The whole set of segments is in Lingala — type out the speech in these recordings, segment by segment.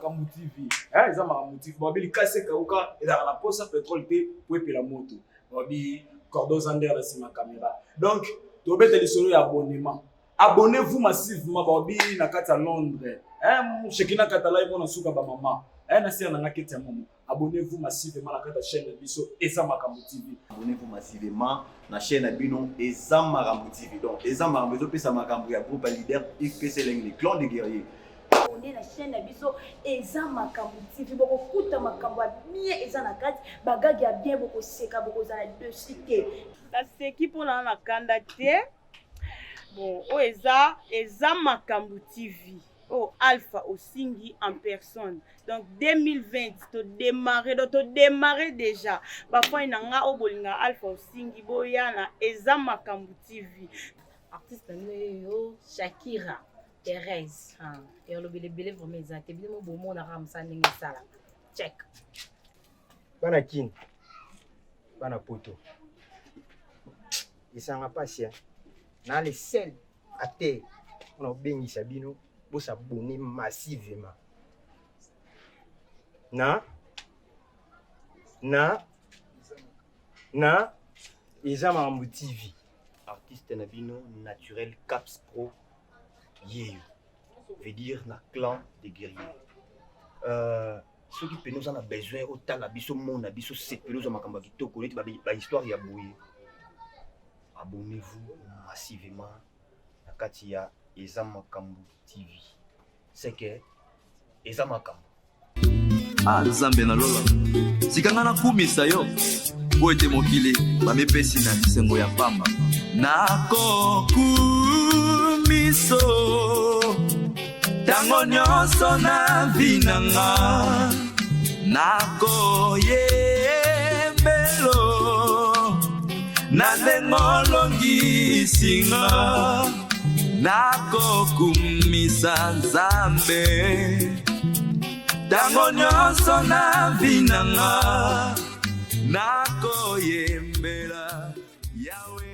makambo TV. Eh, eza makambo TV. Babi kase kauka ezala na posa pétrole te pour epela moto. Babi cordon zander na sima caméra. Donc, tobete lisolo ya abonnement. Abonnez-vous massivement babi na kati ya Londres. Eh, Shekina Katala imo na suka ba mama. Eh, na sia na ngaketi ya mama. Abonnez-vous massivement à la chaîne Biso Eza Makambo TV. Abonnez-vous massivement à la chaîne Bino Eza Makambo TV. Donc, Eza Makambo TV, c'est Makambo, il y a groupe leader, IPC les clans des guerriers. On est la chaîne Biso Eza Makambo TV. Boko kuta Makambo bien Eza na kati, bagagi ya bien boko seka boko za de cité. La seki pour la candidature. Bon, oh Eza Makambo TV. Oh, Alpha Osingi en personne. Donc 2020, tu démarrer déjà. Parfois il y a un Alpha Osingi Boyana Eza Makambo TV. Artiste yo Shakira Thérèse. Et on le belé vraiment exact. Bien mon beau monde a ramsa ningi sala. Check. Bana kin. Bana poto. Isanga passia. Na le sel à terre. On a bengi sabino. Pour s'abonner massivement. Na Eza Makambo TV. Artiste Nabino naturel Caps Pro Yeyo. Veut dire na clan des guerriers. Ceux qui nous en a besoin autant la biso monde biso sepelo Makambo kitoko ba histoire ya bouye. Abonnez-vous massivement na katia Eza Makambo TV. C'est que Eza Makambo. Ah, Nzambe na lola. Sikanga na kumisa yo. Po ete mokili bamepesi na lisengo ya pamba. Nako kumiso. Tango nyonso na vinanga. Nako yembelo. Na ndengolongi singa. Nako kumisa Nzambe. Tango nyonso na vinanga. Nako yembela Yahweh.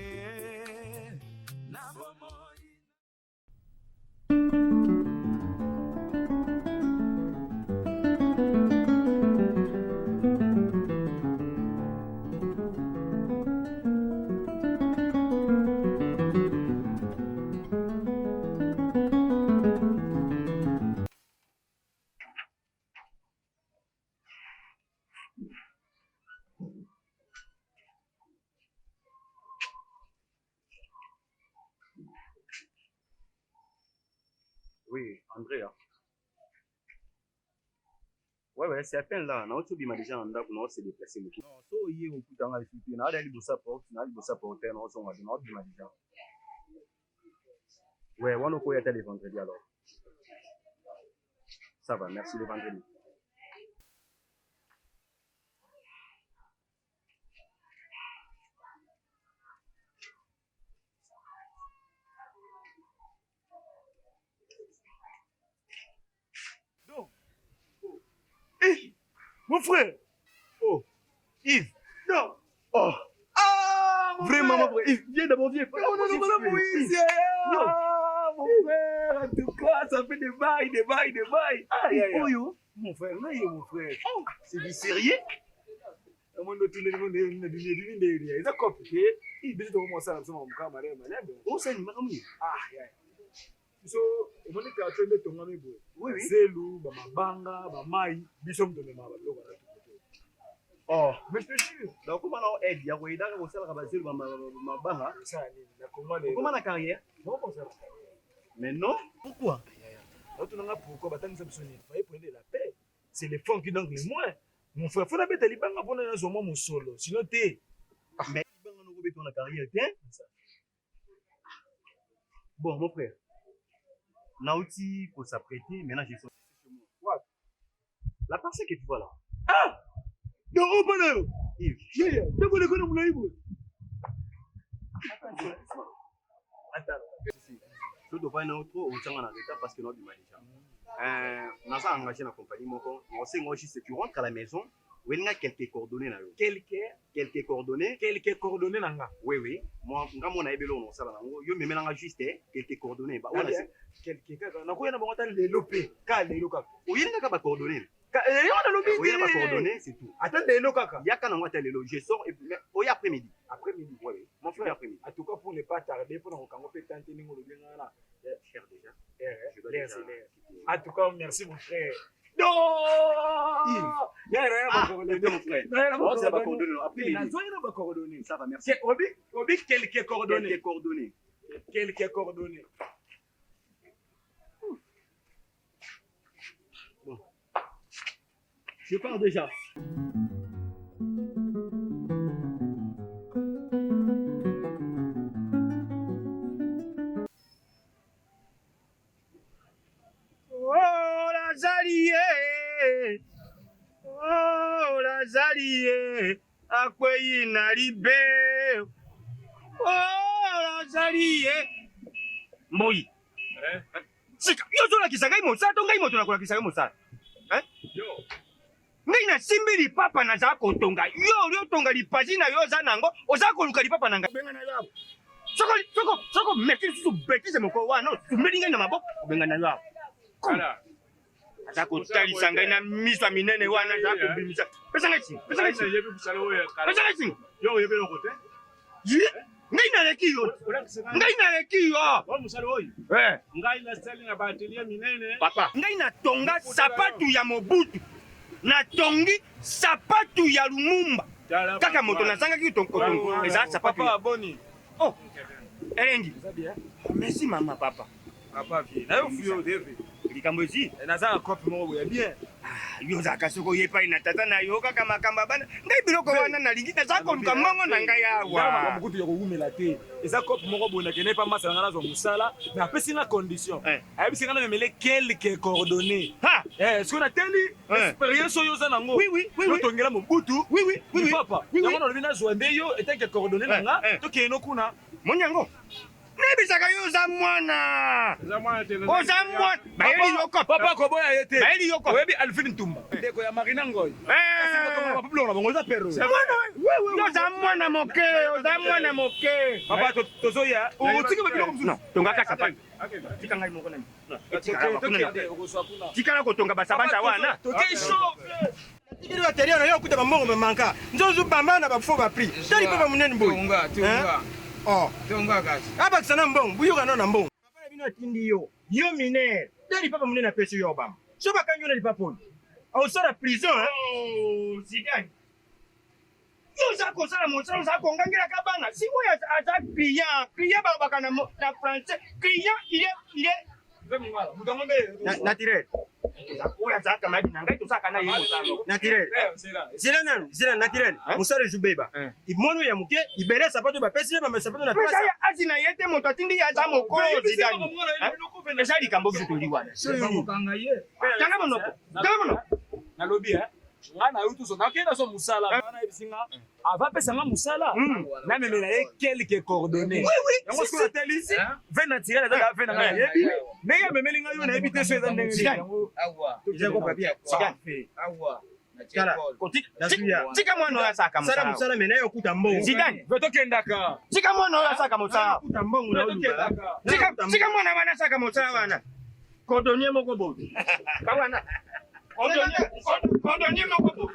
Oui, Andrea. Ouais, c'est à peine là. On a déjà en date, on s'est déplacé. Non, so y est au coup dans la suite. On a allé de sa porte, on a allé de sa porte, on a déjà. Ouais, on a quoi y le vendredi alors. Ça va, merci le vendredi. Mon frère. Oh, Yves. Non. Oh. Ah, vraiment, mon frère. Yves, viens d'abord, viens. Non, Moïse. Ah, mon frère, en tout cas, ça fait des bails. Aïe. Oh, Mon frère, non, mon frère. oh. C'est du sérieux? Oh, c'est une marmite. So, omoni ka twende tongami boye. Oui. Zelu, ba mabanga, ba mai, biso mtone maba biloko na tukoto. Oh, Mais je te jure, donc comment on aide? Il y a quoi? Il y a quoi? Il y a quoi? ça ni na comment Comment la carrière? Non, comme ça. Mais non. Pourquoi? Pourquoi batanga biso ni? Fallait prendre la paix. C'est les fonds qui donnent les moins. Mon frère, faut la bête libanga pour na zo mo solo. Sinon té. Mais banga no beto na carrière, tiens. Bon, mon frère. Nauti pour s'apprêter, maintenant j'ai sorti chez moi. What? La parcelle que tu vois là. Ah! Donc on peut Yves. Yeah, donc on est comme là. Attends. Je dois pas être trop au temps en retard parce que nous avons déjà. Nous avons engagé la compagnie. On sait que si tu rentres à la maison, il y a quelques coordonnées. Quelqu'un quelques coordonnées. Quelques coordonnées nanga. Oui. Moi, on a ébélé, on sait pas. Yo, mais maintenant, juste quelques coordonnées. Bah, on a quelques kaka. Na koya na bango tali lelo pe. Ka lelo kaka. oui, il n'y a pas coordonnées. Oui, il n'y a pas coordonnées, c'est tout. Attends lelo kaka. Il y a qu'un endroit lelo. Je sors et oui, après-midi. Après-midi. Oui. Mon frère après-midi. En tout cas, pour ne pas tarder, pour nous quand on peut tenter nous le bien là. Cher déjà. Je dois déjà. En tout cas, merci mon frère. Non! Il y a rien à coordonner, mon frère. Non, c'est pas coordonné. Après, il y a pas coordonné. Ça va, merci. Obi, quelques coordonnées. Quelques coordonnées. Quelques coordonnées. Bon. Je pars déjà. Lazalié, akwei nalibe. Oh, Lazalié. Moi. Sika, yo zola kisaka imosa, tonga imoto na kula kisaka imosa. Yo. Ngai na simbi li papa na za ko tonga. Yo tonga li pasi na yo za nango, oza ko luka li papa nanga. Benga na yo. Soko meki su betize moko wana, tumeli ngai na maboko, benga na yo. Kala. Za ko tali sanga na miswa minene wana za ko bimisa. Pesa ngai chi. Yebi kusala oya kala. Pesa ngai chi. Yo yebe lo kote. Ngai na leki yo. Wa musala oyi. Ngai na stali na batelia minene. Papa, ngai na tonga sapatu ya Mobutu. Na tongi sapatu ya Lumumba. Kaka moto na sanga ki tongo. Eza sapatu. Papa boni. Oh. Elengi. Merci mama papa. Papa vie. Na yo fuyo deve. Likambo ezi. Na za kopi moko ya bien. Yo za kasoko yepa ina tata na yo kaka makamba bana. Ngai biloko wana na lingi na za ko lukamongo na ngai awa. Ya mabukutu ya koumela te. Eza kopi moko bona kene pa masala ngana zo musala, mais apesi na condition. Ayebisi ngana memele quelques coordonnées. Ce qu'on a teli expérience yo za nango. Oui. Yo tongela Mobutu. Oui. Papa. Yango na lobina zwande yo etake coordonnées nanga. To keno kuna. Monyango. Nebisaka yo za mwana. Za mwana tele. Oza mwana. Bayeli yoko. Papa ko boya yete. Bayeli yoko. Oyebi Alvin Ntumba. Ndeko ya Marina Ngoy. Papa plo na bango za perro. Yo za mwana moke, oza mwana moke. Papa tozoya. Otiki babilo kumsu. Non, tonga ka sapatu. Tika ngai moko nani. Tika na kotonga basabanta wana. Toke show. Tikiri bateria na yo kuta bambongo memanka. Nzozu bambana bafo ba prix. Tali papa munene boy. Tunga. Oh, Tunga kasi. aba sana mbongo, buyoka no na mbongo. Papa bino atindi yo. Yo minere. Tali papa munene apesi yo bamba. So bakanyo na lipaponi. Au sala prison hein. Oh, Zidane. Yo za ko sala mo sala ko ngangela kabana. Si wo ya aza client ba bakana na français. Client il est naturel. Oya za kama na ngai to saka na yimo sana. Naturel. Zila naturel. Musare jubeba. Imono ya muke ibere sapato ba pesi ba sapato na pesa. Ya azina yete moto atindi ya za moko Zidane. Esa likambo vitoli wana. Mukanga ye. Tanga monoko. Na lobby ngana yutu so nakenda so musala bana ebisinga ava pesa nga musala na memela ye quelques coordonnées. Yango so teli ici vin naturel da vin na yebi mais ya memeli nga yo na yebi te so eza ndenge yango Awa. Izako papier. Zidane. Awa. Kala. Tika mwana ya saka musala. Sala musala mena yo kuta mbongo. Zidane. veto kendaka. Tika mwana ya saka musala. Kuta mbongo na uluba. Tika mwana wana saka musala wana. Cordonnier moko bo. Kawana. Cordonnier moko bo.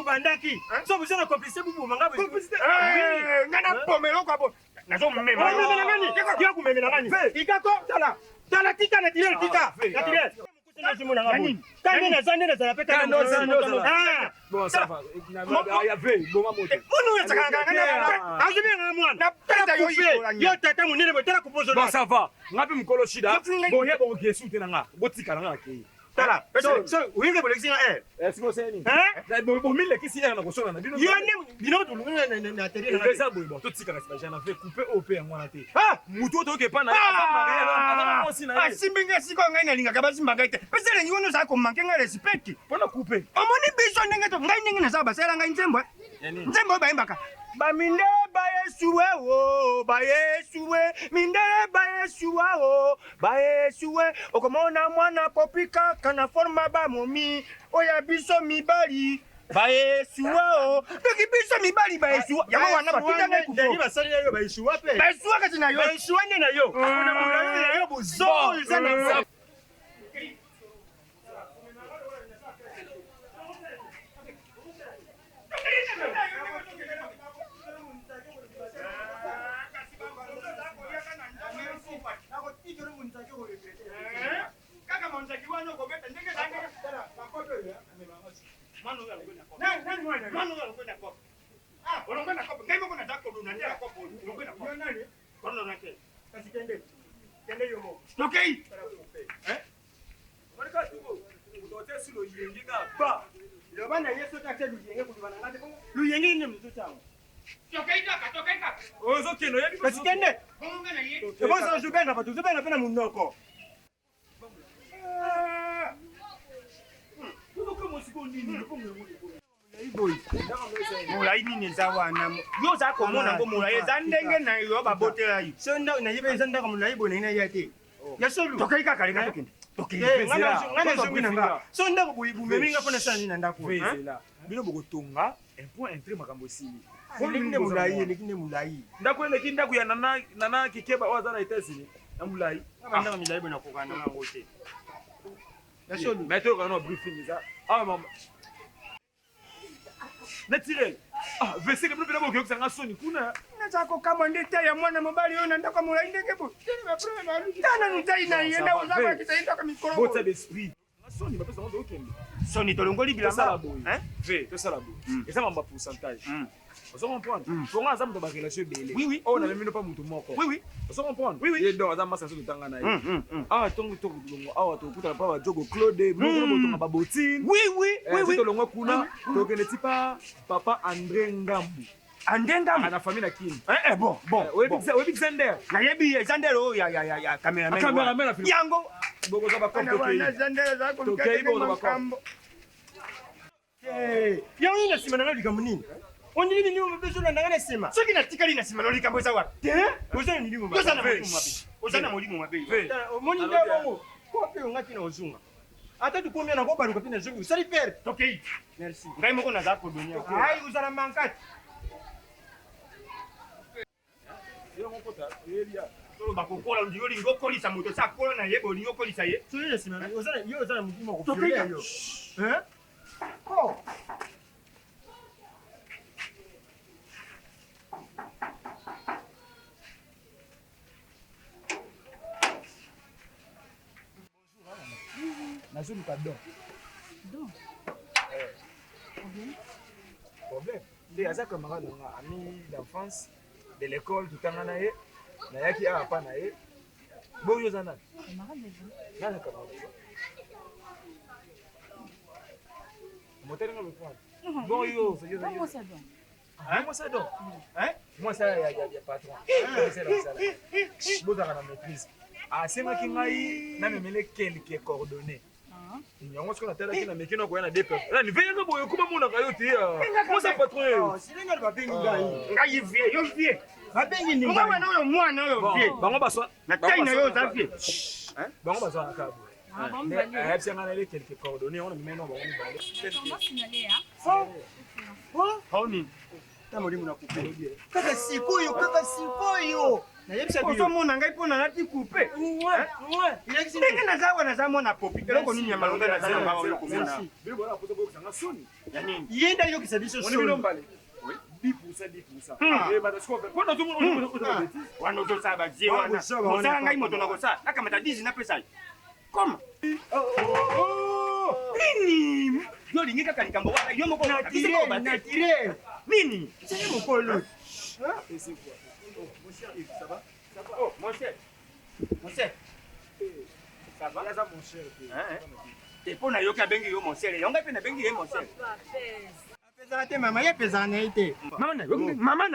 Bandaki. So vous avez complicité pour manga. Complicité. Ngana pomelo kwa bo. Nazo mmema. Ngani? Kia kumemela ngani? Ikako tala. Tala tika na tika. Na tika. na simu na ngabo. Kande na zande na zala peka. Bon, ça va. Il y avait bon moto. Munu ya tsaka ngana. Azumi ngana mwana. Na peta yo tata munene botela kupozo. Bon, ça va. Ngapi mkolo shida. Bon, yebo ngesuti na nga. Botika na nga ke. Tala. So, uinge bolexinga Siko seni. Bon, mille kisi na kosona na bino. Yone bino na tele na. Eza boy bon, totika na sibaja na fait couper OP ngwana te. Mutu to ke pa na. Simbinga siko ngai na linga kabasi mbangai te. Pesa lengi wono za ko manke nga respect. Pona couper. Omoni biso ndenge to ngai ndenge na za basela ngai nzembo. Nzembo ba imbaka. Ba minde ba Yesuwe o, ba Yesuwe, minde ba Yesuwa o, ba Yesuwe. Okomona mwana popika kana forma ba momi, oya biso mibali. Ba Yesuwa o, toki biso mibali ba Yesuwa. Yango wana batika ngai kupo. Ndeni basali yo ba Yesuwa pe. Ba Yesuwa kasi na yo. Ba Yesuwa ne na yo. Akona mulali na yo buzo. Sana. Mulai nini za wana yo za komona ngo mulai za ndenge na yo babotela yi sonda na yibe za ndanga mulai bona ina yate ya solu tokai ka kale ka tokende tokai ngana zungu nanga sonda ko buibume minga pona sana nina ndako vezela bino bokotonga un point intri makambo si Kolinde mulai lekinde mulai ndako ele kinda kuya nana kikeba wa zana États-Unis na mulai ndanga mulai bona kokana ngango te ya solu meto kana briefing za mama Naturel. Vese ke blubela boke kusanga soni kuna. Nataka kama ndeta ya mwana mobali yona ndaka mulai ndeke bo. Tana nutai na yenda uzaba kitaenda kama mikoro. Bota d'esprit. Soni ba pesa ngo okende. Soni tolongoli bilamba. Ve, to sala bo. Eza mamba pourcentage. Vous comprenez? Pour moi ça me doit relation belé. Oui. On a même pas mutu moko. Oui. Vous comprenez? Oui. Et donc ça massa so tanga na ye. Tongo to kuta pa ba jogo Claude, botonga ba botine. Oui. To longo kuna, to kene tipa papa André Ngambu. André Ngambu na famille na kini. Bon. Oui, big Zander. Na yebi Zander o ya cameraman. Cameraman na film. Yango. Boko za ba komto ke. Na Zander za ko ke bo za ba komto. Yango ina simana na likambo nini? On dit ni mo bezo na ngana sema. Soki na tikali na sema no likambo za wapi? Oza ni limu mabe. Oza na molimu mabe. Omoni ndabo. Ko pe ngati na ozunga. Ata tu pomia na ko baruka pina zungu. Sali père. Okay. Merci. Ngai moko na za ko dunia. Ai uzana mankati. Yo mon kota, yelia. Tolo bakokola ndiyo lingo kolisa moto sa kola na yebo lingo kolisa ye. Soli na sema. Ozana mudimo ko fiole yo. Oh. Nazulu ka don. Problème. Des aza camarade nga ami d'enfance de l'école tout temps na ye. Na yaki a pa na ye. Bo yo zana. Camarade de vous. Nana camarade. Moteur nga le bon yo, c'est yo. Comment ça donc? Moi ça donc. Moi ça y a patron. C'est là ça. Bo dans la maîtrise. C'est moi qui ngai na memele quelques coordonnées. Nyongo siko tela kina mekino ko yana depe. Là ni venga boyo kuma muna kayo ti. Moi ça patron. Silinga ba bengi ngai vie, yo vie. Ba bengi ni ngai. Mwana yo mwana yo vie. Bango baswa. Na tai na yo za vie. Bango baswa na kabo. C'est ngana les quelques coordonnées on met non bango balé. Comment signaler Haoni. Tamo limu na kupe. Kaka sikoyo. Na yebisa biso mona ngai pona nati couper. Ndenge na za mona popi. Eloko nini ya malonga na za na bawo yo komona. Bilo bona poto ko sanga soni. Ya nini? Yenda yo kisa biso soni. Oui. 10%. Eh ba sko. Pona tu mo wana to sa ba je wana. Mosala ngai moto na kosa. Aka mata 10 na pesa. Comment? Nini? Yo lingi kaka likambo wana yo moko naturel. Nini? C'est mon polo. Hein? Et c'est quoi? Oh, mon cher Yves, ça va? Ça va? Oh, mon cher. Mon cher. Ça va? Ça mon cher. Hein? T'es pour na yo ka bengi yo mon cher. Yo nga pe na bengi yo mon cher. Pesa te mama, ya pesa na ite. Mama na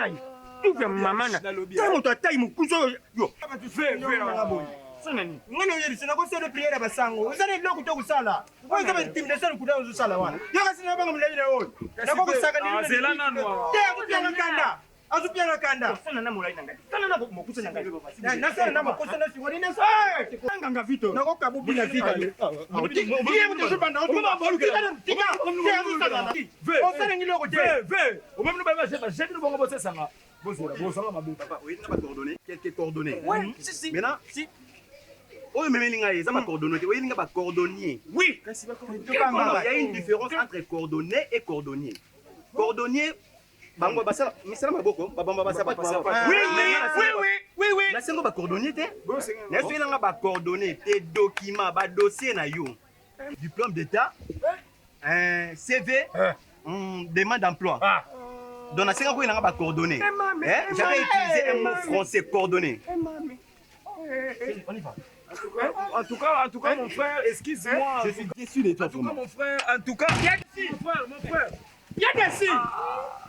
yo. Tu fais mama na. T'as mon taille mon couso yo. Tu fais na boy. Sonani. Ngano yeli sina ko sele prière basango. Uzane lokho to kusala. Kwa sababu intimidation kudawo uzusala wana. Yo kasina banga mlele oyo. Na ko kusaka ni. Zela nanu. Te kupia kanda. Azupia na kanda. Sana na mulai nanga. Sana na mokusa nanga. Na sana na mokusa na singoni na sana. Nganga vito. Na ko kabubu na vita. Ndiye mtu subanda otu. Tika. Te azusala. O sana ngilo ko te. Ve. O même nous ba j'ai nous bongo bosser ça. Bosanga mabe. Papa, oui, on a pas coordonnées. Quelques coordonnées. Ouais, si. Maintenant, si. Oh, mais il y a pas coordonnées. Oui, il y a pas coordonnier. Oui. Il y a une différence entre coordonnées et coordonnier. Coordonnier, bango basa, misala maboko, babamba basa pas. Oui. La sengo ba coordonner té. Na so ilanga ba coordonner tes documents, ba dossier na yo. Diplôme d'état, CV, demande d'emploi. Donc na sengo ilanga ba coordonner. J'avais utilisé un mot français coordonner. On y va. En tout cas, mon frère, excuse-moi. Je suis déçu de toi. En tout cas, mon frère, mon frère. Il y a des signes.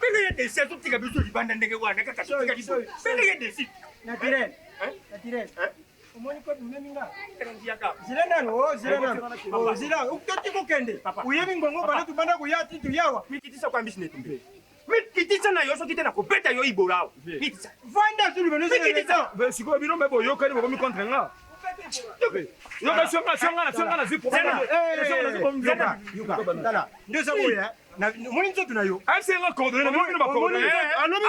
Mais il y a des signes. Tout le monde qui va dans les coins. Mais il y a des signes. Naturel. Naturel. Omoni ko mmeminga. Zila nano, zila nano. Zila, ukati ko kende. Uyebi ngongo bana tubanda ko yati tu yawa. Mikitisa kwa business tumbe. Mikitisa na yo so kitena ko beta yo ibolao. Mikitisa. Vanda sulu beno mikitisa. Siko bino mebo yo kani bomi contre nga. Yo ka songa na zipo. Dala. Ndio sababu ya. Na moni nzoto na yo. Asi nga coordonner na bino ba coordonner.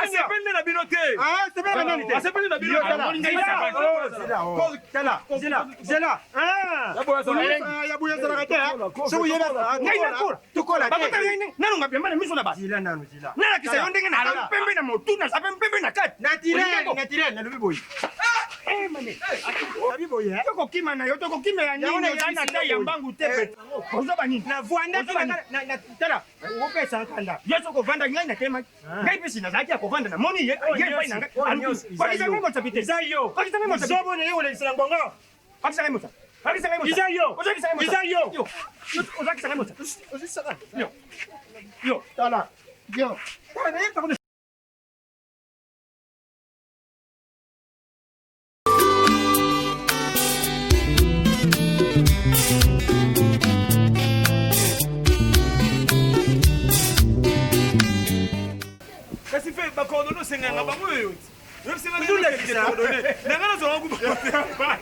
Asi pende na bino te. Ah, c'est pas la nite. Asi pende na bino. Zela. Ah. Ya buya zara kata. So yeba. Ngai tukola. Bakata nini? Nanu ngapemba na miso na basi. Zila nanu zila. Nala kisa yo ndenge na pembe na motu na pembe na kati. Naturel na lubiboy. Mane. Lubiboy. Toko kima na yo toko kima ya nini na tai ya mbangu tepe. Ozo bani. Na vuanda na tala. Upesa nkanda. Yeso ko vanda ngai na tema. Ngai pesi na zaki ko vanda na moni ye fa ina. Kwa kisango mo tapite. Zayo. Kwa kisango mo tapite. Zobo ne yo le silangonga. Kwa kisango mo tapite. Kwa kisango mo tapite. Zayo. Kwa kisango mo tapite. Zayo. Kwa kisango mo tapite. Ozi saka. Yo. Tala. Yo. Kwa ne ta ko Kasi fait ba coordonner senga nga bango yo. Yo senga nga coordonner. Na nga na zo ngo ba.